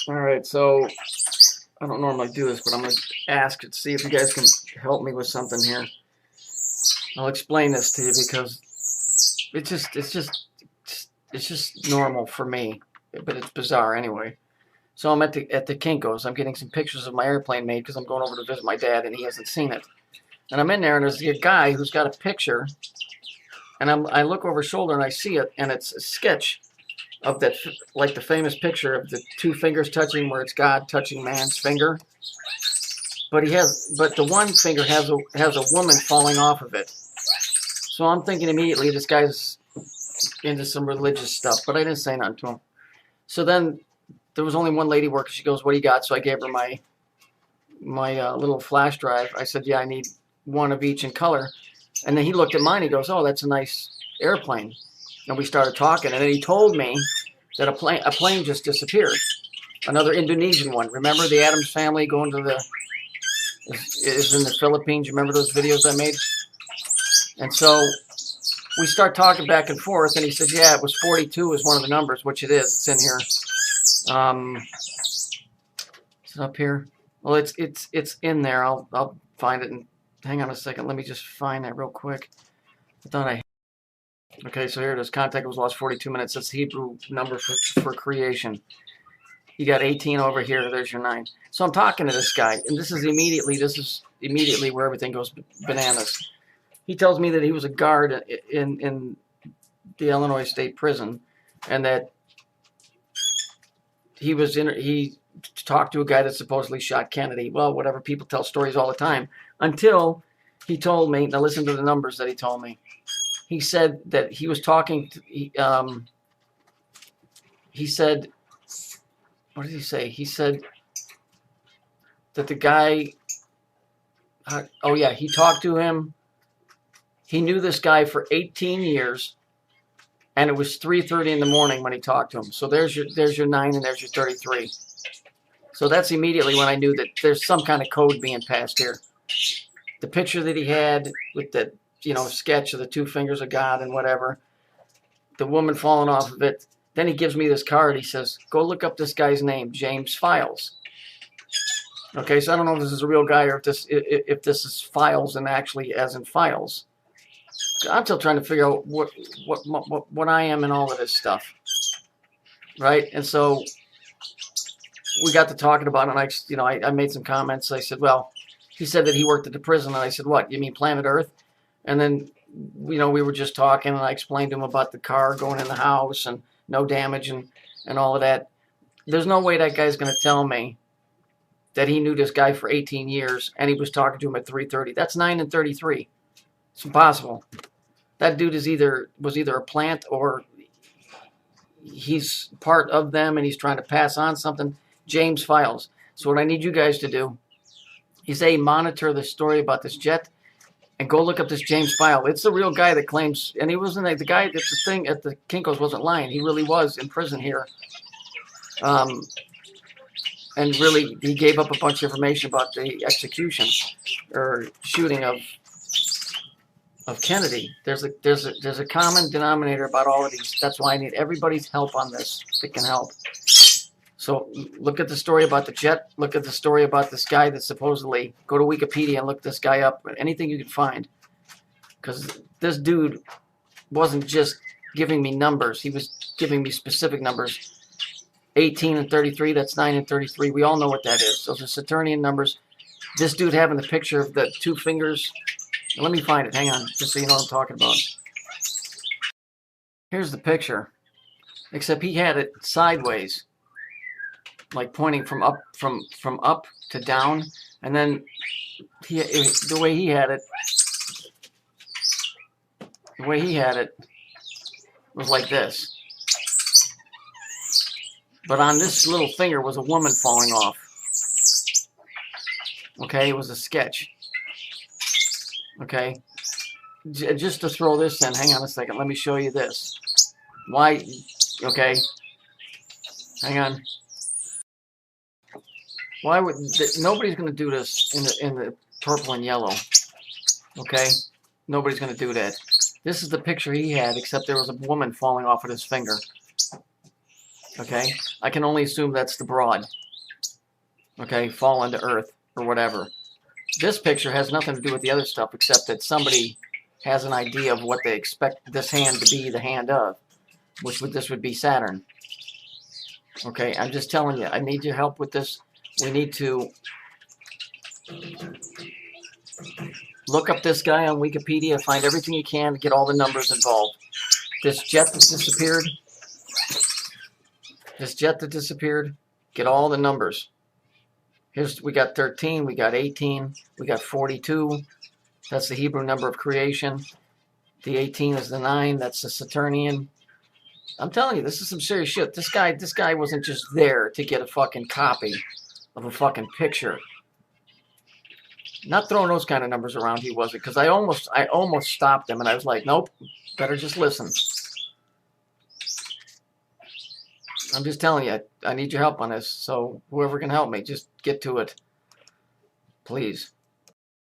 Alright, so I don't normally do this, but I'm going to ask to see if you guys can help me with something here. I'll explain this to you because it's just normal for me, but it's bizarre anyway. So I'm at the Kinko's. I'm getting some pictures of my airplane made because I'm going over to visit my dad and he hasn't seen it. And I'm in there and there's a guy who's got a picture, and I look over his shoulder and I see it, and it's a sketch of that, like the famous picture of the two fingers touching, where it's God touching man's finger. But the one finger has a woman falling off of it. So I'm thinking immediately this guy's into some religious stuff, but I didn't say nothing to him. So then there was only one lady working. She goes, "What do you got?" So I gave her my little flash drive. I said, "Yeah, I need one of each in color." And then he looked at mine. He goes, "Oh, that's a nice airplane." And we started talking, and then he told me that a plane just disappeared. Another Indonesian one. Remember the Addams family going to the is in the Philippines? You remember those videos I made? And so we start talking back and forth, and he says, "Yeah, it was 42 is one of the numbers," which it is. It's in here. Is it up here? Well, it's in there. I'll find it. And hang on a second. Let me just find that real quick. I thought I. Okay, so here it is. Contact was lost 42 minutes. That's the Hebrew number for creation. You got 18 over here. There's your 9. So I'm talking to this guy, and this is immediately where everything goes bananas. He tells me that he was a guard in the Illinois State Prison, and that he talked to a guy that supposedly shot Kennedy. Well, whatever, people tell stories all the time. Until he told me, now listen to the numbers that he told me. He said that he was talking to, he said, what did he say? He said that the guy, oh yeah, he talked to him. He knew this guy for 18 years, and it was 3:30 in the morning when he talked to him. So there's your 9 and there's your 33. So that's immediately when I knew that there's some kind of code being passed here. The picture that he had with the sketch of the two fingers of God and whatever, the woman falling off of it. Then he gives me this card. He says, "Go look up this guy's name, James Files." Okay, so I don't know if this is a real guy or if this is Files and actually as in files. I'm still trying to figure out what I am in all of this stuff, right? And so we got to talking about it, and I made some comments. I said, well, he said that he worked at the prison, and I said, what, you mean planet Earth? And then, we were just talking, and I explained to him about the car going in the house and no damage and all of that. There's no way that guy's going to tell me that he knew this guy for 18 years and he was talking to him at 3:30. That's 9 and 33. It's impossible. That dude was either a plant or he's part of them and he's trying to pass on something. James Files. So what I need you guys to do is monitor the story about this jet and go look up this James File. It's the real guy that claims, and he wasn't the guy that's the thing at the Kinko's wasn't lying. He really was in prison here. And really, he gave up a bunch of information about the execution or shooting of Kennedy. There's a common denominator about all of these. That's why I need everybody's help on this that can help. So look at the story about the jet. Look at the story about this guy that supposedly, go to Wikipedia and look this guy up. Anything you can find. Because this dude wasn't just giving me numbers. He was giving me specific numbers. 18 and 33, that's 9 and 33. We all know what that is. Those are Saturnian numbers. This dude having the picture of the two fingers. Let me find it. Hang on, just so you know what I'm talking about. Here's the picture. Except he had it sideways. Like pointing from up to down, and then the way he had it was like this. But on this little finger was a woman falling off. Okay, it was a sketch. Okay, just to throw this in. Hang on a second. Let me show you this. Why? Okay, hang on. Why would nobody's going to do this in the purple and yellow? Okay, nobody's going to do that. This is the picture he had, except there was a woman falling off of his finger. Okay, I can only assume that's the broad. Okay, fallen to earth or whatever. This picture has nothing to do with the other stuff except that somebody has an idea of what they expect this hand to be the hand of, which this would be Saturn. Okay, I'm just telling you, I need your help with this. We need to look up this guy on Wikipedia, find everything you can, get all the numbers involved. This jet that disappeared, get all the numbers. We got 13, we got 18, we got 42. That's the Hebrew number of creation. The 18 is the 9, that's the Saturnian. I'm telling you, this is some serious shit. This guy wasn't just there to get a fucking copy of a fucking picture. Not throwing those kind of numbers around, he wasn't, because I almost stopped him, and I was like, nope, better just listen. I'm just telling you, I need your help on this, so whoever can help me, just get to it. Please.